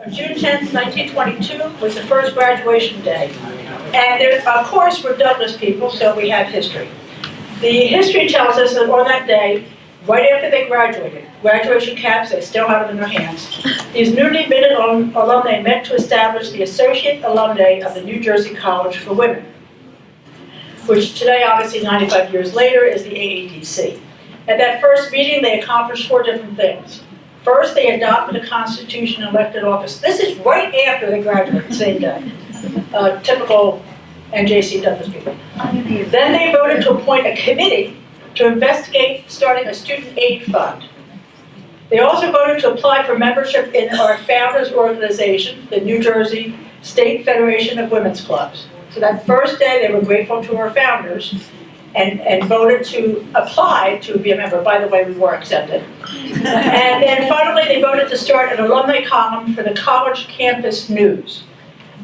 June 10th, 1922 was the first graduation day. And there, of course, we're Douglas people, so we have history. The history tells us that on that day, right after they graduated, graduation caps, they still have them in their hands, these newly minted alumni met to establish the Associate Alumnae of the New Jersey College for Women, which today, obviously 95 years later, is the AADC. At that first meeting, they accomplished 4 different things. First, they adopted a constitution and elected office. This is right after they graduated, the same day. Typical NJC Douglas people. Then they voted to appoint a committee to investigate starting a student aid fund. They also voted to apply for membership in our founders organization, the New Jersey State Federation of Women's Clubs. So that first day, they were grateful to our founders and voted to apply to be a member. By the way, we were accepted. And then finally, they voted to start an alumni column for the college campus news.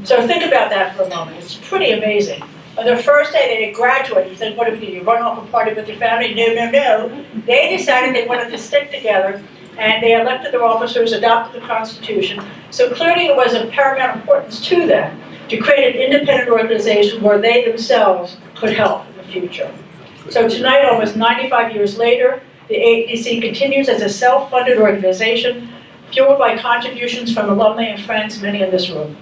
So think about that for a moment. It's pretty amazing. On their first day, they graduated. You think, what do you run off and party with your family? No, no, no. They decided they wanted to stick together, and they elected their officers, adopted the Constitution. So clearly it was of paramount importance to them to create an independent organization where they themselves could help in the future. So tonight, almost 95 years later, the AADC continues as a self-funded organization, fueled by contributions from alumni and friends, many in this room.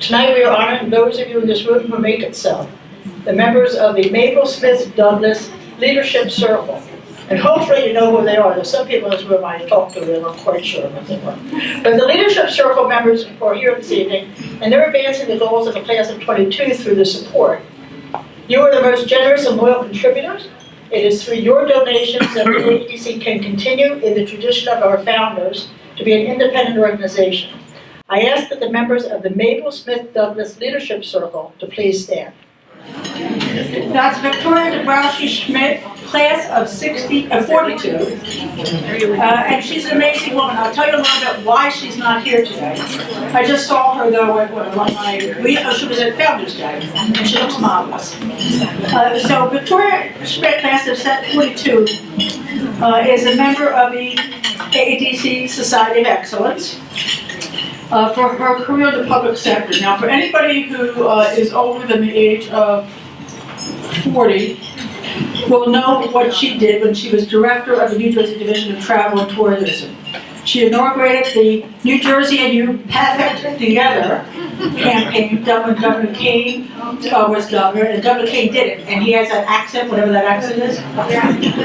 Tonight we are honoring those of you in this room who make it so, the members of the Mabel Smith Douglas Leadership Circle. And hopefully you know who they are. There's some people in this room I talked to that I'm quite sure what they were. But the Leadership Circle members are here this evening, and they're advancing the goals of the class of 22 through the support. You are the most generous and loyal contributors. It is through your donations that the AADC can continue in the tradition of our founders to be an independent organization. I ask that the members of the Mabel Smith Douglas Leadership Circle to please stand. That's Victoria Dabrowski Schmidt, class of 42. And she's an amazing woman. I'll tell you a little bit why she's not here today. I just saw her though at alumni. She was at Founders Day, and she looks marvelous. So Victoria Schmidt, class of 42, is a member of the AADC Society of Excellence. For her career in the public sector. Now, for anybody who is older than the age of 40, will know what she did when she was director of the New Jersey Division of Travel and Tourism. She inaugurated the New Jersey and You Perfect Together campaign done when Governor Kane was governor, and Governor Kane did it, and he has an accent, whatever that accent is.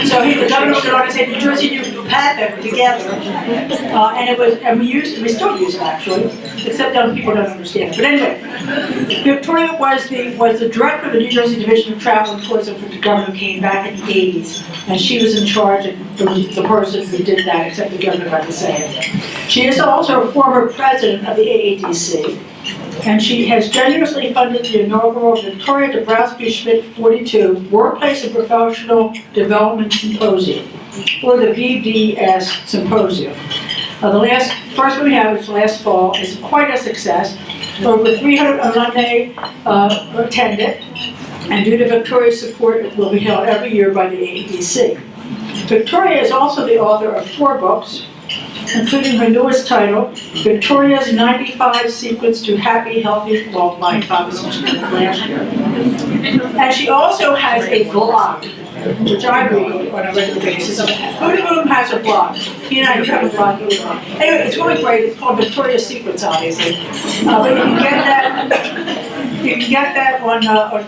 So the governor would always say, New Jersey and You Perfect Together, and it was, and we still use it actually, except young people don't understand it. But anyway, Victoria was the director of the New Jersey Division of Travel and Tourism for Governor Kane back in the 80s, and she was in charge of the person who did that, except the governor got to say it. She is also a former president of the AADC, and she has generously funded the inaugural Victoria Dabrowski Schmidt 42 Workplace and Professional Development Symposium, or the VDS Symposium. The first one we had was last fall. It's quite a success. Over 300 alumni attended, and due to Victoria's support, it will be held every year by the AADC. Victoria is also the author of 4 books, including her newest title, Victoria's 95 Secrets to Happy, Healthy, Long Life. I was teaching it last year. And she also has a blog, which I read on a regular basis. Who in the room has a blog? You know, you have a blog. Anyway, it's really great. It's called Victoria's Secrets, obviously. But you can get that on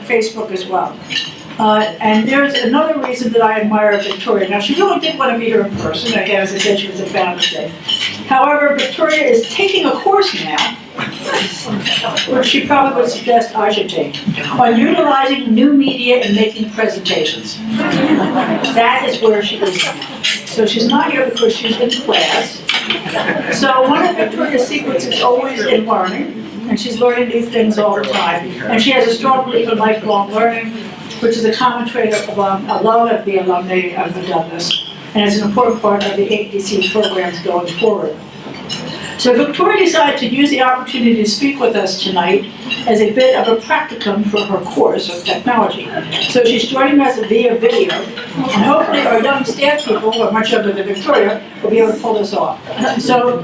Facebook as well. And there's another reason that I admire Victoria. Now, she really did want to meet her in person. Again, as I said, she was at Founders Day. However, Victoria is taking a course now, which she probably would suggest I should take, on utilizing new media and making presentations. That is where she is now. So she's not here because she's in class. So one of Victoria's secrets is always in learning, and she's learning new things all the time. And she has a strong belief in lifelong learning, which is a common trait of a lot of the alumni of the Douglas, and is an important part of the AADC programs going forward. So Victoria decided to use the opportunity to speak with us tonight as a bit of a practicum for her course of technology. So she's joining us via video, and hopefully our young staff people, who are much younger than Victoria, will be able to pull this off. So,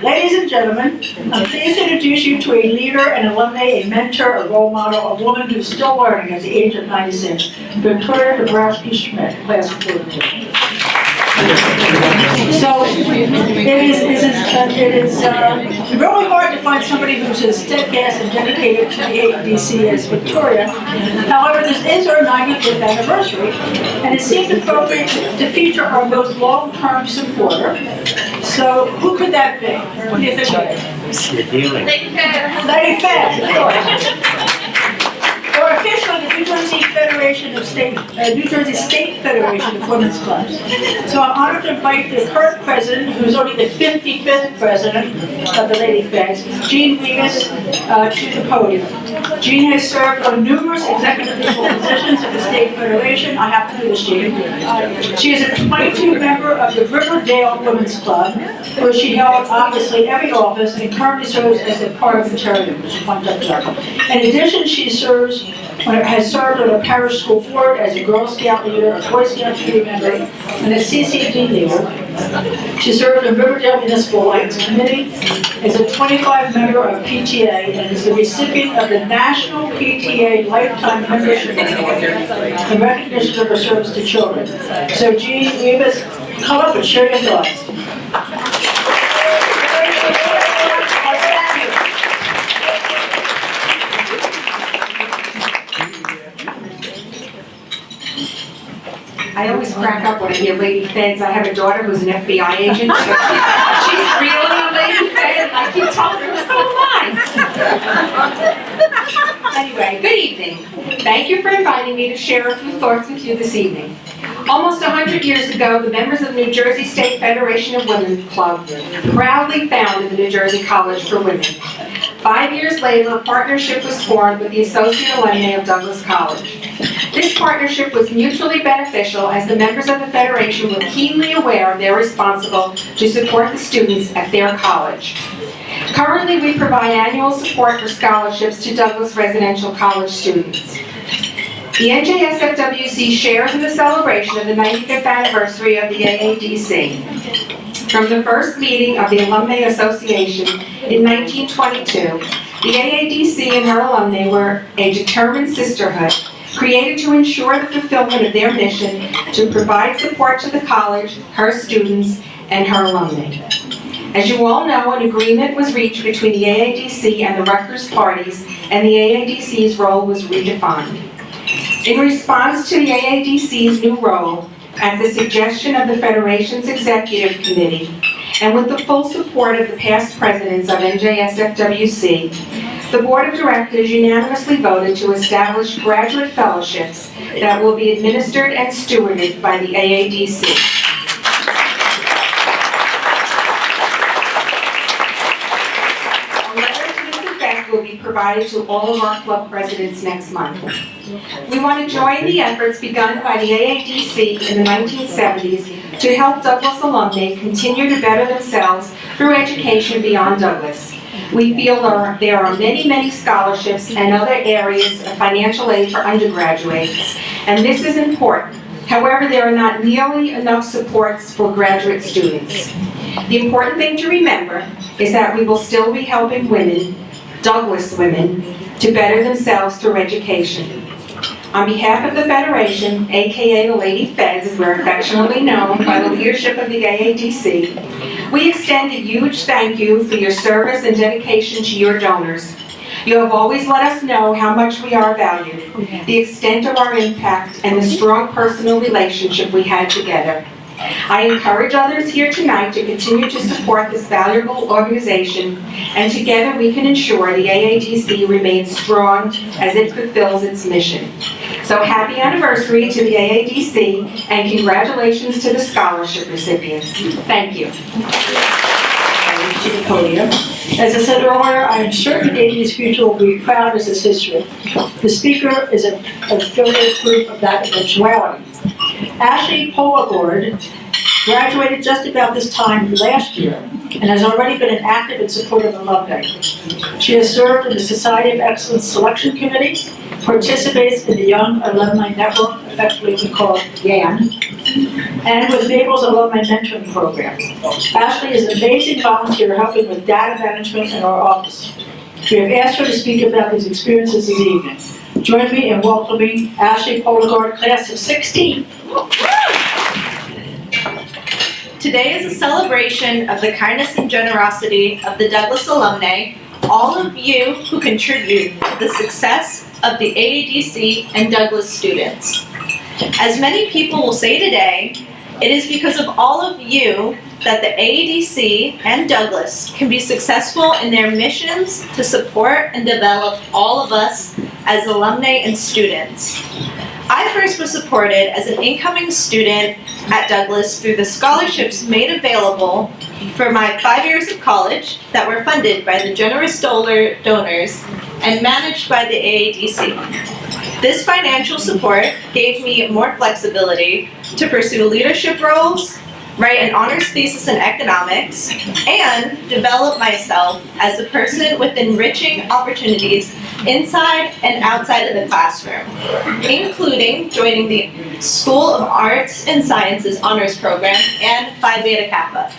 ladies and gentlemen, I'm pleased to introduce you to a leader, an alumni, a mentor, a role model, a woman who's still learning at the age of 96, Victoria Dabrowski-Schmidt, class of 42. So it is really hard to find somebody who's as steadfast and dedicated to the AADC as Victoria. However, this is our 95th anniversary, and it seemed appropriate to feature our most long-term supporter. So who could that be? What do you think? Lady Fed, of course. Or officially, the New Jersey State Federation of Women's Clubs. So I'm honored to invite the current president, who's only the 55th president of the Lady Feds, Jean Vegas, to the podium. Jean has served on numerous executive positions at the State Federation. I have to do this, Jean. She is a 22 member of the Riverdale Women's Club, where she held obviously every office and currently serves as a parliamentarian, which is a fun-time job. In addition, she has served on a parish school board as a Girl Scout leader, a Boy Scout committee member, and a CCD leader. She served on Riverdale Municipal Lights Committee, is a 25 member of PTA, and is the recipient of the National PTA Lifetime Membership Award in recognition of her service to children. So Jean Vegas, come up and share your thoughts. I always crack up when I hear Lady Feds. I have a daughter who's an FBI agent, so she's really a Lady Fed. I keep telling her so am I. Anyway, good evening. Thank you for inviting me to share a few thoughts with you this evening. Almost 100 years ago, the members of the New Jersey State Federation of Women's Club proudly founded the New Jersey College for Women. 5 years later, a partnership was formed with the Associate Alumnae of Douglas College. This partnership was mutually beneficial as the members of the Federation were keenly aware of their responsibility to support the students at their college. Currently, we provide annual support for scholarships to Douglas residential college students. The NJSFWC shares in the celebration of the 95th anniversary of the AADC. From the first meeting of the Alumnae Association in 1922, the AADC and her alumnae were a determined sisterhood created to ensure the fulfillment of their mission to provide support to the college, her students, and her alumnae. As you all know, an agreement was reached between the AADC and the Rutgers parties, and the AADC's role was redefined. In response to the AADC's new role, at the suggestion of the Federation's Executive Committee, and with the full support of the past presidents of NJSFWC, the Board of Directors unanimously voted to establish graduate fellowships that will be administered and stewarded by the AADC. A letter to this effect will be provided to all of our club presidents next month. We want to join the efforts begun by the AADC in the 1970s to help Douglas alumni continue to better themselves through education beyond Douglas. We feel there are many scholarships and other areas of financial aid for undergraduates, and this is important. However, there are not nearly enough supports for graduate students. The important thing to remember is that we will still be helping women, Douglas women, to better themselves through education. On behalf of the Federation, aka the Lady Feds, as we're affectionately known by the leadership of the AADC, we extend a huge thank you for your service and dedication to your donors. You have always let us know how much we are valued, the extent of our impact, and the strong personal relationship we had together. I encourage others here tonight to continue to support this valuable organization, and together we can ensure the AADC remains strong as it fulfills its mission. So happy anniversary to the AADC, and congratulations to the scholarship recipients. Thank you. To the podium. As I said earlier, I am certain AADC's future will be proud of its history. The speaker is affiliated proof of that eventuality. Ashley Polagord graduated just about this time last year and has already been an active and supportive alumni. She has served in the Society of Excellence Selection Committee, participates in the Young Alumni Network, effectively we call it YAN, and with Mabel's Alumni Mentoring Program. Ashley is an amazing volunteer helping with data management in our office. We have asked her to speak about these experiences this evening. Join me in welcoming Ashley Polagard, class of 16. Today is a celebration of the kindness and generosity of the Douglas alumni, all of you who contribute to the success of the AADC and Douglas students. As many people will say today, it is because of all of you that the AADC and Douglas can be successful in their missions to support and develop all of us as alumni and students. I first was supported as an incoming student at Douglas through the scholarships made available for my 5 years of college that were funded by the generous donors and managed by the AADC. This financial support gave me more flexibility to pursue leadership roles, write an honors thesis in economics, and develop myself as a person with enriching opportunities inside and outside of the classroom, including joining the School of Arts and Sciences honors program and Phi Beta Kappa.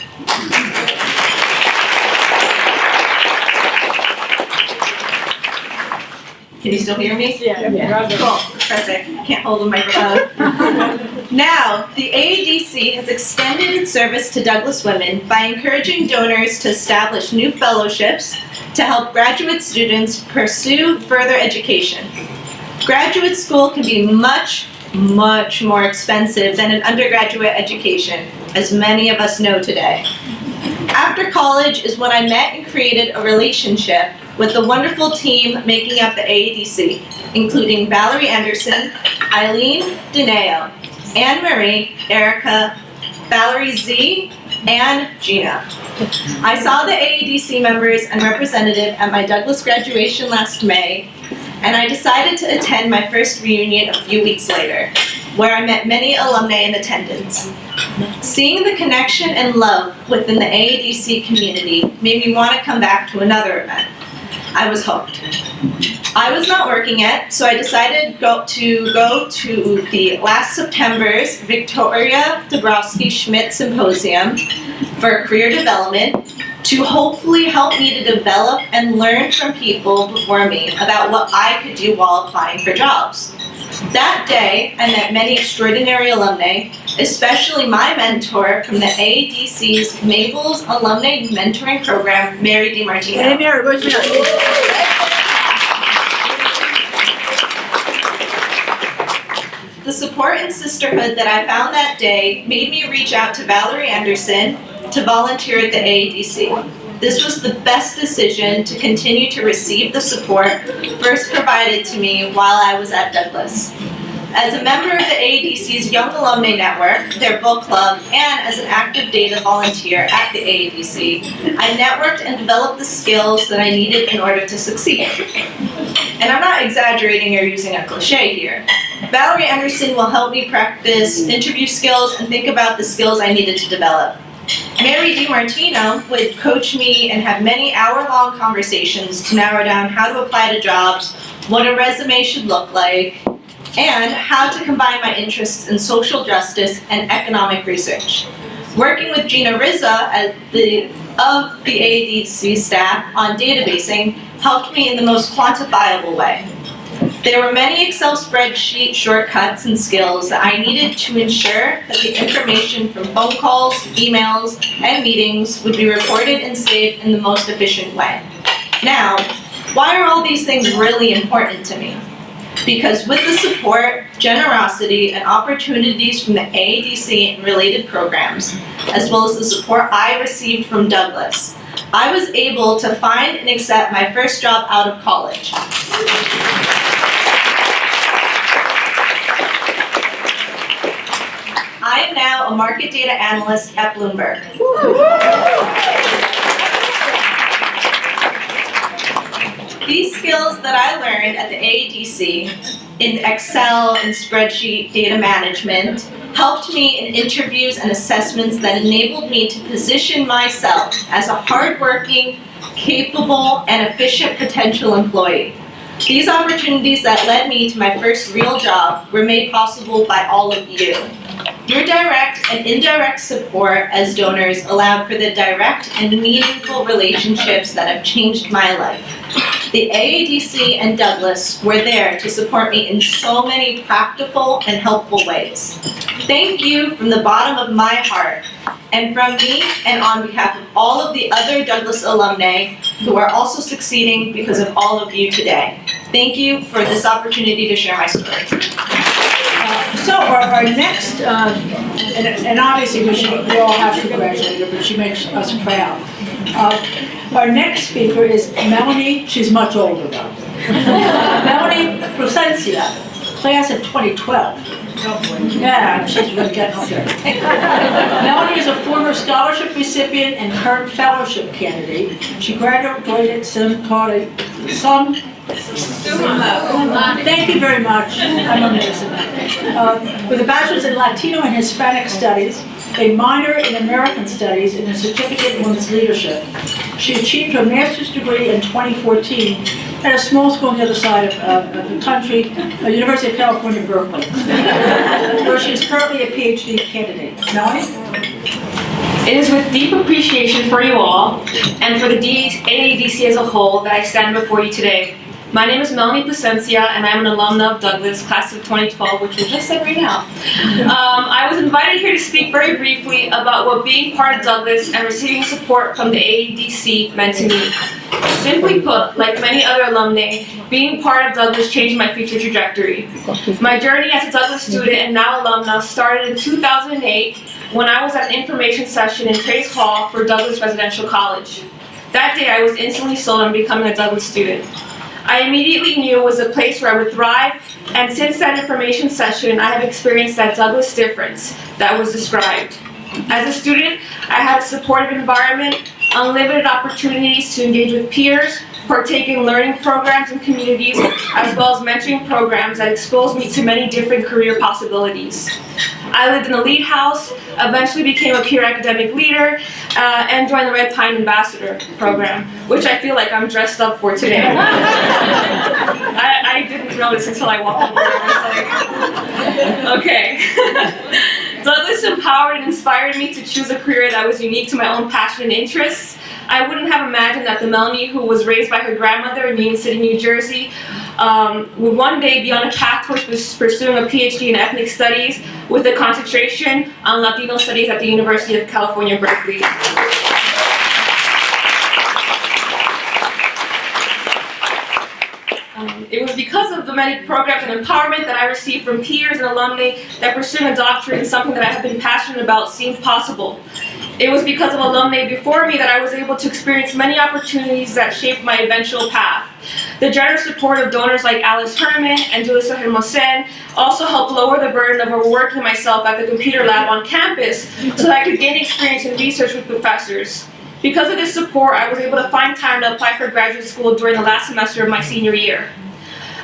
Can you still hear me? Yeah. Cool, perfect. Can't hold the microphone. Now, the AADC has extended its service to Douglas women by encouraging donors to establish new fellowships to help graduate students pursue further education. Graduate school can be much more expensive than an undergraduate education, as many of us know today. After college is when I met and created a relationship with the wonderful team making up the AADC, including Valerie Anderson, Eileen Dineo, Anne Marie, Erica, Valerie Z, and Gina. I saw the AADC members and representative at my Douglas graduation last May, and I decided to attend my first reunion a few weeks later, where I met many alumni in attendance. Seeing the connection and love within the AADC community made me want to come back to another event. I was hooked. I was not working yet, so I decided to go to the last September's Victoria Dabrowski-Schmidt Symposium for career development to hopefully help me to develop and learn from people before me about what I could do while applying for jobs. That day, I met many extraordinary alumni, especially my mentor from the AADC's Mabel's Alumni Mentoring Program, Mary DiMartino. Hey, Mary, where's Mary? The support and sisterhood that I found that day made me reach out to Valerie Anderson to volunteer at the AADC. This was the best decision to continue to receive the support first provided to me while I was at Douglas. As a member of the AADC's Young Alumni Network, their book club, and as an active data volunteer at the AADC, I networked and developed the skills that I needed in order to succeed. And I'm not exaggerating or using a cliche here. Valerie Anderson will help me practice interview skills and think about the skills I needed to develop. Mary DiMartino would coach me and have many hour-long conversations to narrow down how to apply to jobs, what a resume should look like, and how to combine my interests in social justice and economic research. Working with Gina Rizza of the AADC staff on databasing helped me in the most quantifiable way. There were many Excel spreadsheet shortcuts and skills that I needed to ensure that the information from phone calls, emails, and meetings would be recorded and saved in the most efficient way. Now, why are all these things really important to me? Because with the support, generosity, and opportunities from the AADC and related programs, as well as the support I received from Douglas, I was able to find and accept my first job out of college. I am now a market data analyst at Bloomberg. These skills that I learned at the AADC in Excel and spreadsheet data management helped me in interviews and assessments that enabled me to position myself as a hardworking, capable, and efficient potential employee. These opportunities that led me to my first real job were made possible by all of you. Your direct and indirect support as donors allowed for the direct and meaningful relationships that have changed my life. The AADC and Douglas were there to support me in so many practical and helpful ways. Thank you from the bottom of my heart, and from me and on behalf of all of the other Douglas alumni who are also succeeding because of all of you today. Thank you for this opportunity to share my story. So our next, and obviously we all have to congratulate her, but she makes us proud. Our next speaker is Melanie, she's much older though. Melanie Placencia, class of 2012. Yeah, she's really getting up there. Melanie is a former scholarship recipient and current fellowship candidate. She graduated thank you very much. I'm amazing. With a bachelor's in Latino and Hispanic Studies, a minor in American Studies, and a certificate in women's leadership. She achieved her master's degree in 2014 at a small school on the other side of the country, University of California, Berkeley, where she is currently a PhD candidate. Melanie? It is with deep appreciation for you all and for the AADC as a whole that I stand before you today. My name is Melanie Placencia, and I'm an alumna of Douglas, class of 2012, which we just said right now. I was invited here to speak very briefly about what being part of Douglas and receiving support from the AADC meant to me. Simply put, like many other alumni, being part of Douglas changed my future trajectory. My journey as a Douglas student and now alumna started in 2008 when I was at an information session in Trace Hall for Douglas Residential College. That day, I was instantly sold on becoming a Douglas student. I immediately knew it was a place where I would thrive, and since that information session, I have experienced that Douglas difference that was described. As a student, I had a supportive environment, unlimited opportunities to engage with peers, partake in learning programs and communities, as well as mentoring programs that exposed me to many different career possibilities. I lived in a lead house, eventually became a peer academic leader, and joined the Red Pine Ambassador program, which I feel like I'm dressed up for today. I didn't notice until I walked over. I was like, okay. Douglas empowered and inspired me to choose a career that was unique to my own passion and interests. I wouldn't have imagined that the Melanie who was raised by her grandmother in Union City, New Jersey, would one day be on a path towards pursuing a PhD in ethnic studies with a concentration on Latino studies at the University of California, Berkeley. It was because of the many programs and empowerment that I received from peers and alumni that pursuing a doctorate in something that I have been passionate about seemed possible. It was because of alumni before me that I was able to experience many opportunities that shaped my eventual path. The generous support of donors like Alice Herman and Julissa Hermosen also helped lower the burden of overworking myself at the computer lab on campus so that I could gain experience in research with professors. Because of this support, I was able to find time to apply for graduate school during the last semester of my senior year.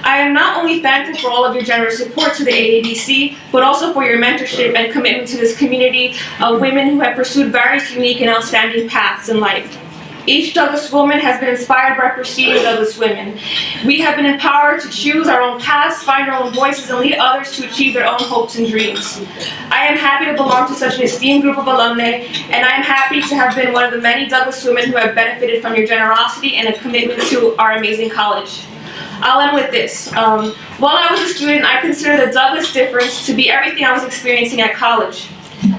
I am not only thankful for all of your generous support to the AADC, but also for your mentorship and commitment to this community of women who have pursued various unique and outstanding paths in life. Each Douglas woman has been inspired by preceding Douglas women. We have been empowered to choose our own paths, find our own voices, and lead others to achieve their own hopes and dreams. I am happy to belong to such an esteemed group of alumni, and I am happy to have been one of the many Douglas women who have benefited from your generosity and a commitment to our amazing college. I'll end with this. While I was a student, I considered the Douglas difference to be everything I was experiencing at college.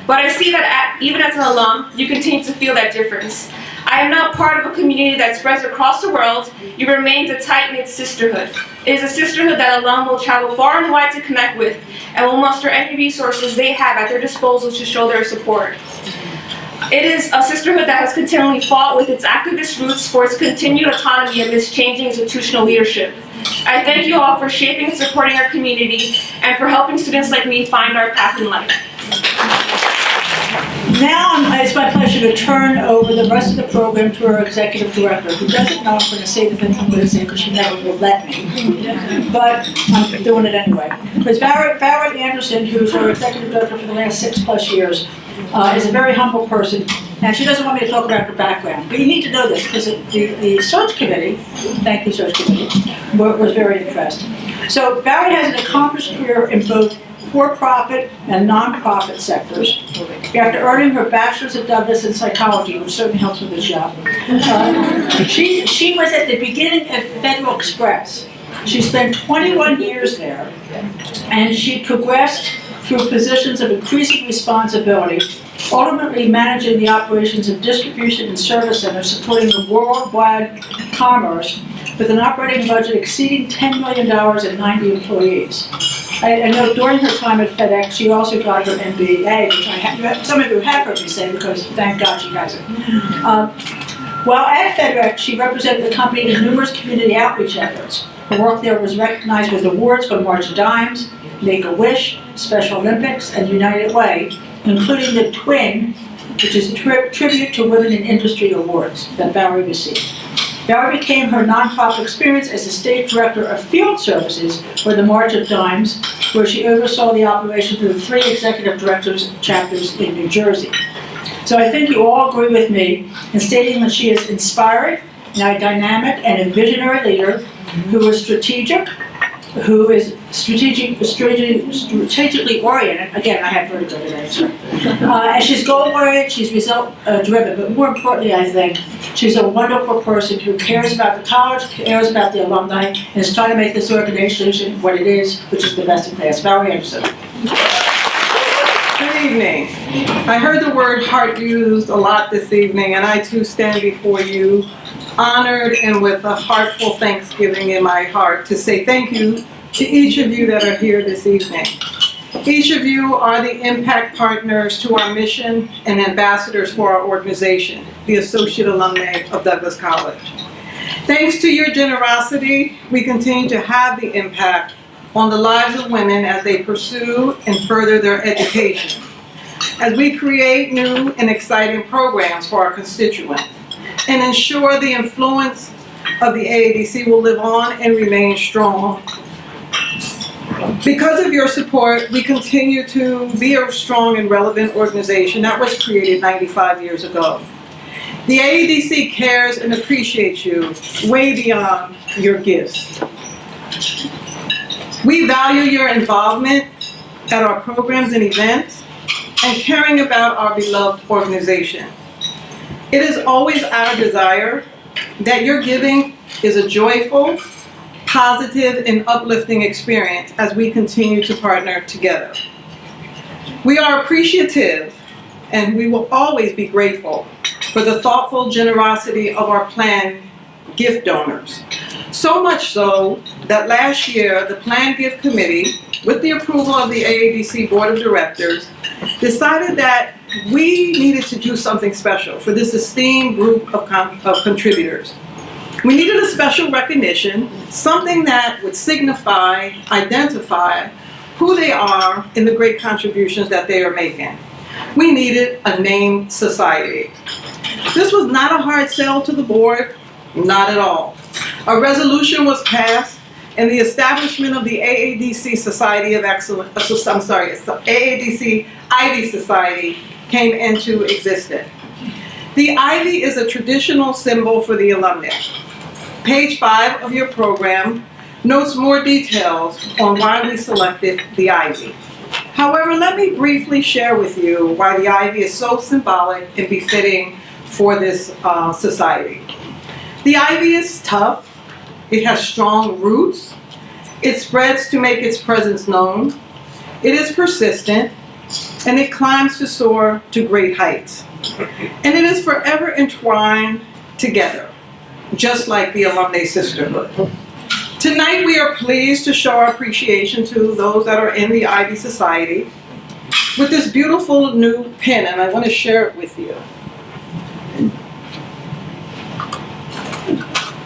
But I see that even as an alum, you continue to feel that difference. I am now part of a community that spreads across the world. It remains a tight-knit sisterhood. It is a sisterhood that alum will travel far and wide to connect with and will muster any resources they have at their disposal to show their support. It is a sisterhood that has continually fought with its activist roots for its continued autonomy amidst changing institutional leadership. I thank you all for shaping and supporting our community and for helping students like me find our path in life. Now, it's my pleasure to turn over the rest of the program to our executive director, who doesn't know I'm going to say the thing I'm going to say because she never will let me. But I'm doing it anyway. Because Valerie Anderson, who's our executive director for the last 6+ years, is a very humble person, and she doesn't want me to talk about her background. But you need to know this, because the search committee, thank you, search committee, was very impressed. So Valerie has an accomplished career in both for-profit and non-profit sectors. After earning her bachelor's at Douglas in psychology, which certainly helps with this job, she was at the beginning of Federal Express. She spent 21 years there, and she progressed through positions of increasing responsibility, ultimately managing the operations of distribution and service centers supporting the worldwide commerce with an operating budget exceeding $10 million and 90 employees. I know during her time at FedEx, she also got her MBA, which some of you have heard me say, because thank God she has it. While at FedEx, she represented the company in numerous community outreach efforts. Her work there was recognized with awards from March of Dimes, Make-A-Wish, Special Olympics, and United Way, including the TWIN, which is Tribute to Women in Industry Awards that Valerie received. Valerie became her nonprofit experience as the State Director of Field Services for the March of Dimes, where she oversaw the operation of the 3 executive directors chapters in New Jersey. So I think you all agree with me in stating that she is inspiring, a dynamic, and a visionary leader who is strategic, who is strategically oriented. Again, I have vertigo today, sorry. And she's goal-oriented, she's result-driven, but more importantly, I think, she's a wonderful person who cares about the college, cares about the alumni, and is trying to make this organization what it is, which is the best in class. Valerie Anderson. Good evening. I heard the word heart used a lot this evening, and I too stand before you honored and with a heartful thanksgiving in my heart to say thank you to each of you that are here this evening. Each of you are the impact partners to our mission and ambassadors for our organization, the Associate Alumnae of Douglas College. Thanks to your generosity, we continue to have the impact on the lives of women as they pursue and further their education, as we create new and exciting programs for our constituents, and ensure the influence of the AADC will live on and remain strong. Because of your support, we continue to be a strong and relevant organization that was created 95 years ago. The AADC cares and appreciates you way beyond your gifts. We value your involvement at our programs and events and caring about our beloved organization. It is always our desire that your giving is a joyful, positive, and uplifting experience as we continue to partner together. We are appreciative and we will always be grateful for the thoughtful generosity of our planned gift donors. So much so that last year, the Planned Gift Committee, with the approval of the AADC Board of Directors, decided that we needed to do something special for this esteemed group of contributors. We needed a special recognition, something that would signify, identify who they are and the great contributions that they are making. We needed a named society. This was not a hard sell to the board, not at all. A resolution was passed and the establishment of the AADC Society of Excellence, AADC Ivy Society came into existence. The ivy is a traditional symbol for the alumni. Page 5 of your program notes more details on why we selected the ivy. However, let me briefly share with you why the ivy is so symbolic and befitting for this society. The ivy is tough, it has strong roots, it spreads to make its presence known, it is persistent, and it climbs to soar to great heights. And it is forever entwined together, just like the Alumnae Sisterhood. Tonight we are pleased to show our appreciation to those that are in the Ivy Society with this beautiful new pin, and I want to share it with you.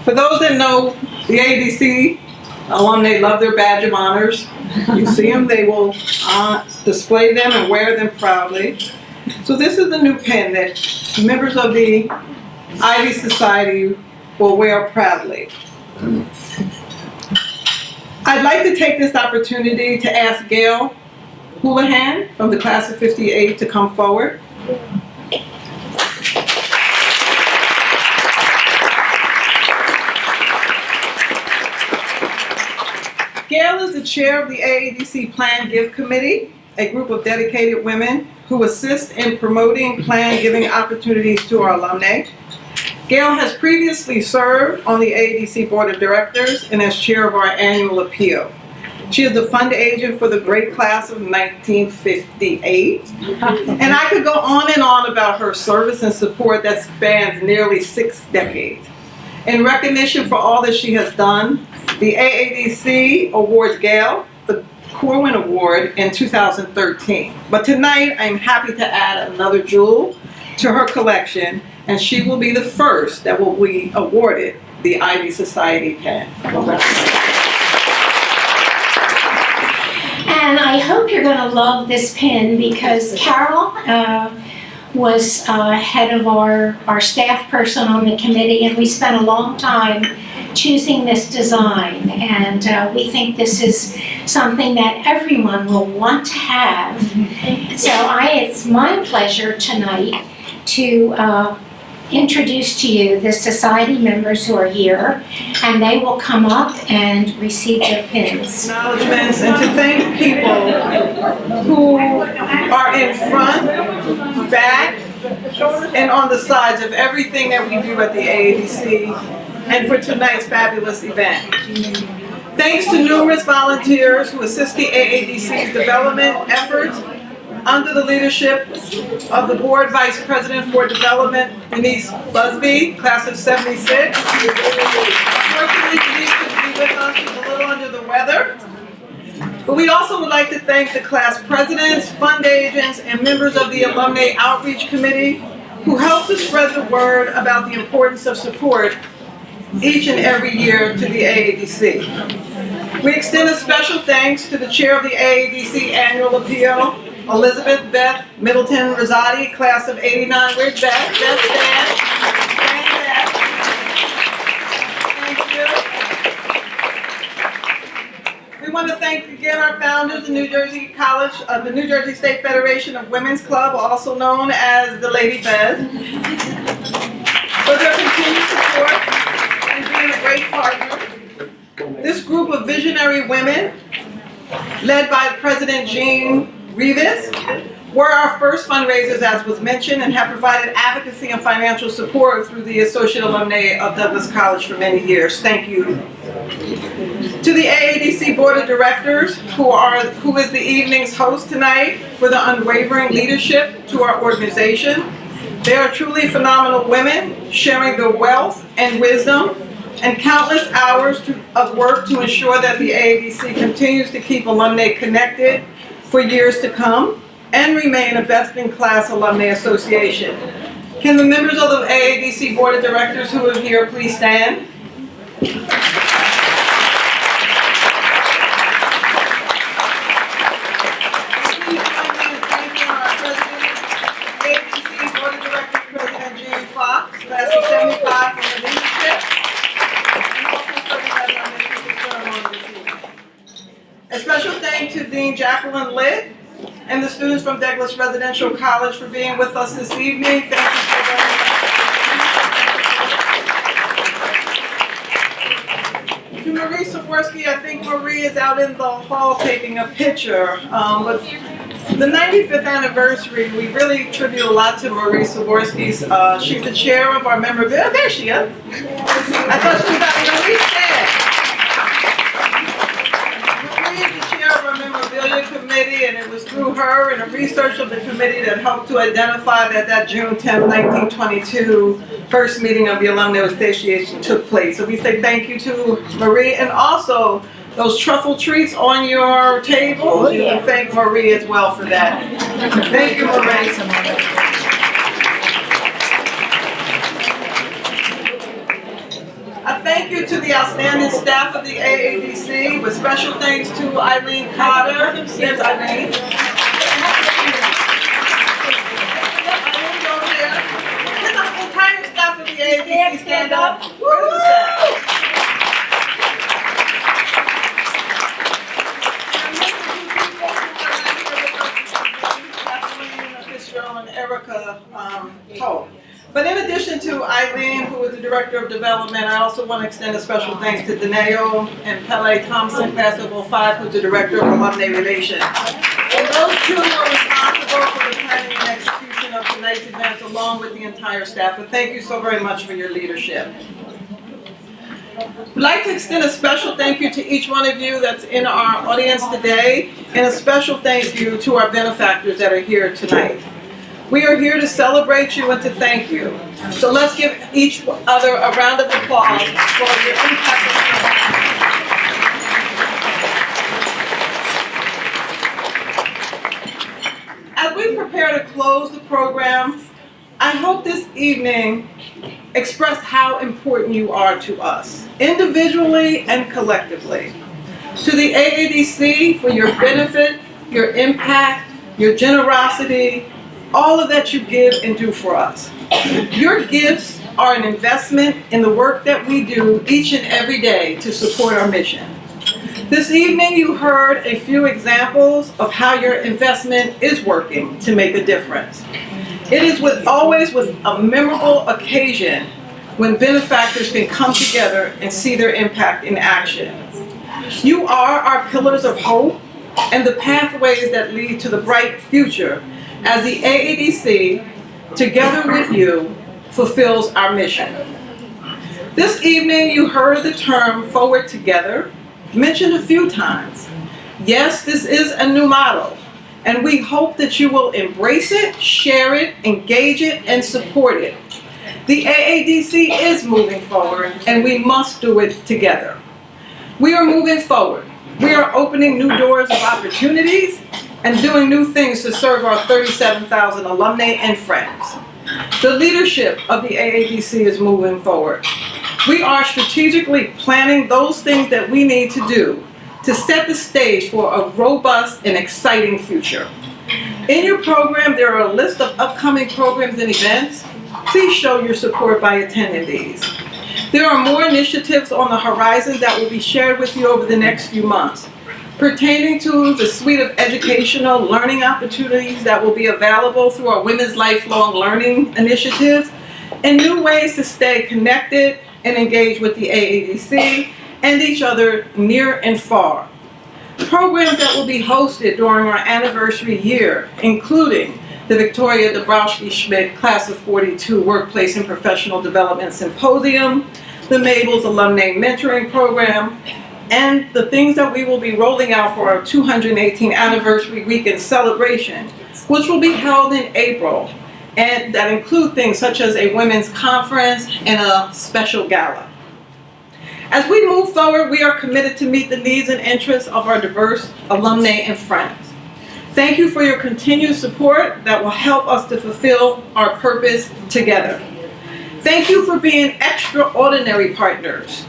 For those that know the AADC, alumni love their badge of honors. You see them, they will display them and wear them proudly. So this is the new pin that members of the Ivy Society will wear proudly. I'd like to take this opportunity to ask Gail Houlihan from the class of '58 to come forward. Gail is the chair of the AADC Plan Give Committee, a group of dedicated women who assist in promoting plan giving opportunities to our alumni. Gail has previously served on the AADC Board of Directors and as chair of our annual appeal. She is the fund agent for the great class of 1958. And I could go on and on about her service and support that spans nearly 6 decades. In recognition for all that she has done, the AADC awards Gail the Corwin Award in 2013. But tonight, I'm happy to add another jewel to her collection, and she will be the first that will be awarded the Ivy Society pen. And I hope you're going to love this pin because Carol was head of our staff person on the committee, and we spent a long time choosing this design, and we think this is something that everyone will want to have. So it's my pleasure tonight to introduce to you the society members who are here, and they will come up and receive their pins. Acknowledgements, and to thank people who are in front, back, and on the sides of everything that we do at the AADC, and for tonight's fabulous event. Thanks to numerous volunteers who assist the AADC's development efforts under the leadership of the Board Vice President for Development, Denise Busby, class of '76. Unfortunately, Denise couldn't be with us, she's a little under the weather. But we also would like to thank the class presidents, fund agents, and members of the Alumnae Outreach Committee who helped to spread the word about the importance of support each and every year to the AADC. We extend a special thanks to the chair of the AADC Annual Appeal, Elizabeth Beth Middleton Rosati, class of '89. Where's Beth? Beth, stand. Thank you. We want to thank again our founders, the New Jersey College, the New Jersey State Federation of Women's Club, also known as the Lady Beth, for their continued support and being a great partner. This group of visionary women, led by President Jean Revis, were our first fundraisers, as was mentioned, and have provided advocacy and financial support through the Associate Alumnae of Douglas College for many years. Thank you. To the AADC Board of Directors, who is the evening's host tonight, for the unwavering leadership to our organization. They are truly phenomenal women, sharing their wealth and wisdom and countless hours of work to ensure that the AADC continues to keep alumni connected for years to come and remain a best-in-class alumni association. Can the members of the AADC Board of Directors who are here please stand? A special thank to Dean Jacqueline Litt and the students from Douglas Residential College for being with us this evening. Thank you so very much. To Marie Saborski, I think Marie is out in the hall taking a picture. With the 95th anniversary, we really tribute a lot to Marie Saborski's. She's the chair of our memorabilia. Oh, there she is. I thought she was out. Marie said. Committee, and it was through her and a research of the committee that helped to identify that June 10, 1922 first meeting of the Alumnae Association took place. So we say thank you to Marie, and also those truffle treats on your table. You can thank Marie as well for that. Thank you, Marie. A thank you to the outstanding staff of the AADC, with special thanks to Eileen Cotter. There's Eileen. AADC, stand up. Where's the staff? And Erica Toll. But in addition to Eileen, who is the Director of Development, I also want to extend a special thanks to Deneo and Pele Thompson, Class of 05, who's the Director of Alumni Relations. And those two are responsible for the planning and execution of tonight's events, along with the entire staff. But thank you so very much for your leadership. We'd like to extend a special thank you to each one of you that's in our audience today, and a special thank you to our benefactors that are here tonight. We are here to celebrate you and to thank you. So let's give each other a round of applause for your impact. As we prepare to close the program, I hope this evening express how important you are to us, individually and collectively. To the AADC for your benefit, your impact, your generosity, all of that you give and do for us. Your gifts are an investment in the work that we do each and every day to support our mission. This evening you heard a few examples of how your investment is working to make a difference. It is always with a memorable occasion when benefactors can come together and see their impact in action. You are our pillars of hope and the pathways that lead to the bright future as the AADC, together with you, fulfills our mission. This evening you heard the term "forward together" mentioned a few times. Yes, this is a new model, and we hope that you will embrace it, share it, engage it, and support it. The AADC is moving forward, and we must do it together. We are moving forward. We are opening new doors of opportunities and doing new things to serve our 37,000 alumni and friends. The leadership of the AADC is moving forward. We are strategically planning those things that we need to do to set the stage for a robust and exciting future. In your program, there are a list of upcoming programs and events. Please show your support by attending these. There are more initiatives on the horizon that will be shared with you over the next few months, pertaining to the suite of educational learning opportunities that will be available through our Women's Lifelong Learning initiatives, and new ways to stay connected and engage with the AADC and each other near and far. Programs that will be hosted during our anniversary year, including the Victoria Dabrowski-Schmidt Class of 42 Workplace and Professional Development Symposium, the Mabel's Alumnae Mentoring Program, and the things that we will be rolling out for our 218th Anniversary Weekend celebration, which will be held in April, and that include things such as a women's conference and a special gala. As we move forward, we are committed to meet the needs and interests of our diverse alumni and friends. Thank you for your continued support that will help us to fulfill our purpose together. Thank you for being extraordinary partners.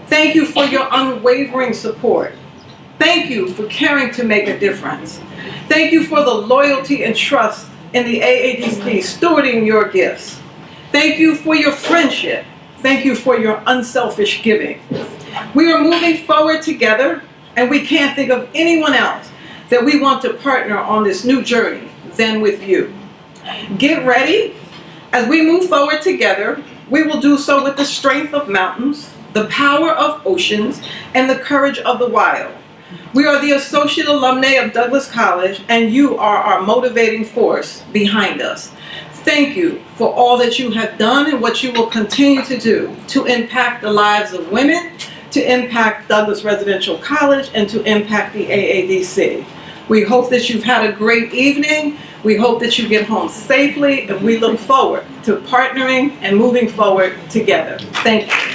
Thank you for your unwavering support. Thank you for caring to make a difference. Thank you for the loyalty and trust in the AADC stewarding your gifts. Thank you for your friendship. Thank you for your unselfish giving. We are moving forward together, and we can't think of anyone else that we want to partner on this new journey than with you. Get ready. As we move forward together, we will do so with the strength of mountains, the power of oceans, and the courage of the wild. We are the Associate Alumnae of Douglas College, and you are our motivating force behind us. Thank you for all that you have done and what you will continue to do to impact the lives of women, to impact Douglas Residential College, and to impact the AADC. We hope that you've had a great evening. We hope that you get home safely, and we look forward to partnering and moving forward together. Thank you.